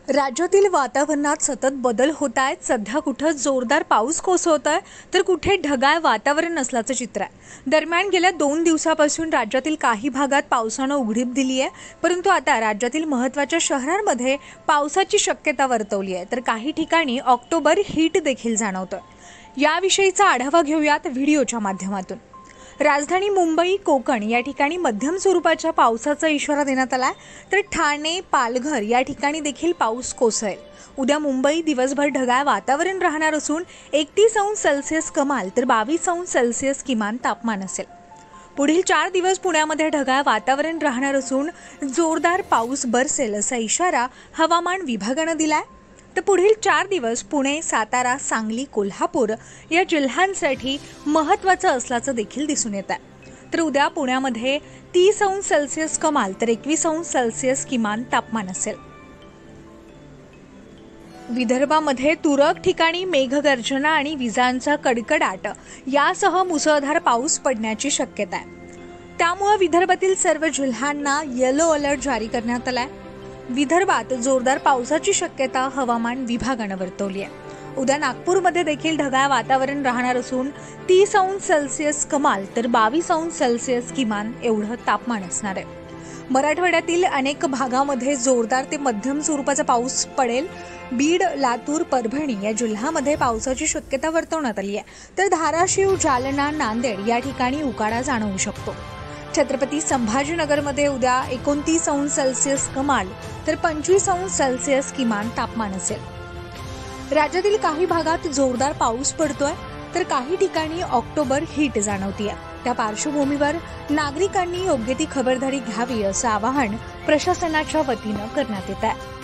राज्यातील वातावरणात सतत बदल होत आहेत। सध्या कुठे जोरदार पाऊस कोसळतोय तर कुठे ढगाळ वातावरण नसल्याचं चित्र आहे। दरम्यान गेल्या 2 दिवसापासून राज्यातील काही भागात पावसाने उघडीप दिली आहे, परंतु आता राज्यातील महत्त्वाच्या शहरांमध्ये पावसाची शक्यता वर्तवली आहे, तर काही ठिकाणी ऑक्टोबर हीट देखील जाणवतोय। याविषयीचा आढावा घेऊयात व्हिडिओच्या माध्यमातून। राजधानी मुंबई, कोकण या ठिकाणी मध्यम स्वरूपाच्या पावसाचा इशारा देण्यात आला, तर ठाणे, पालघर या ठिकाणी देखील पाऊस कोसळेल। उद्या मुंबई दिवसभर ढगाळ वातावरण राहणार असून 31 अंश सेल्सिअस कमाल तर 22 अंश सेल्सिअस किमान तापमान असेल। पुढील 4 दिवस पुण्यामध्ये ढगाळ वातावरण राहणार असून जोरदार पाऊस बरसेल असा इशारा हवामान विभागाने दिलाय। तर पुढील 4 दिवस पुणे, सातारा, सांगली, कोल्हापूर या जिल्ह्यांसाठी महत्त्वाचं असल्याचं देखील दिसून येत आहे। तर उद्या पुण्यामध्ये 30 अंश सेल्सिअस कमाल तर 21 अंश सेल्सिअस किमान तापमान असेल। विदर्भामध्ये तुरळक ठिकाणी मेघगर्जना आणि विजांचा कडकडाट यासह मुसळधार पाऊस पडण्याची शक्यता आहे। त्यामुळे विदर्भातील सर्व जिल्ह्यांना येलो अलर्ट जारी करण्यात आलाय। विदर्भात जोरदार पावसाची शक्यता हवामान विभागाने वर्तवली आहे। उद्या नागपूरमध्ये देखील ढगाळ वातावरण राहणार असून 30 अंश सेल्सिअस कमाल तर 22 अंश सेल्सिअस किमान एवढं तापमान असणार आहे। मराठवाड्यातील अनेक भागामध्ये जोरदार ते मध्यम स्वरूपाचा पाऊस पडेल। बीड, लातूर, परभणी या जिल्ह्यांमध्ये पावसाची शक्यता वर्तवण्यात आली आहे, तर धाराशिव, जालना, नांदेड या ठिकाणी उकाडा जाणवू शकतो। छत्रपती संभाजीनगरमध्ये उद्या 29 अंश सेल्सिअस कमाल तर 25 अंश सेल्सिअस किमान तापमान असेल। राज्यातील काही भागात जोरदार पाऊस पडतोय, तर काही ठिकाणी ऑक्टोबर हीट जाणवतीये। त्या पार्श्वभूमीवर नागरिकांनी योग्य ती खबरदारी घ्यावी असं आवाहन प्रशासनाच्या वतीनं करण्यात येत आहे।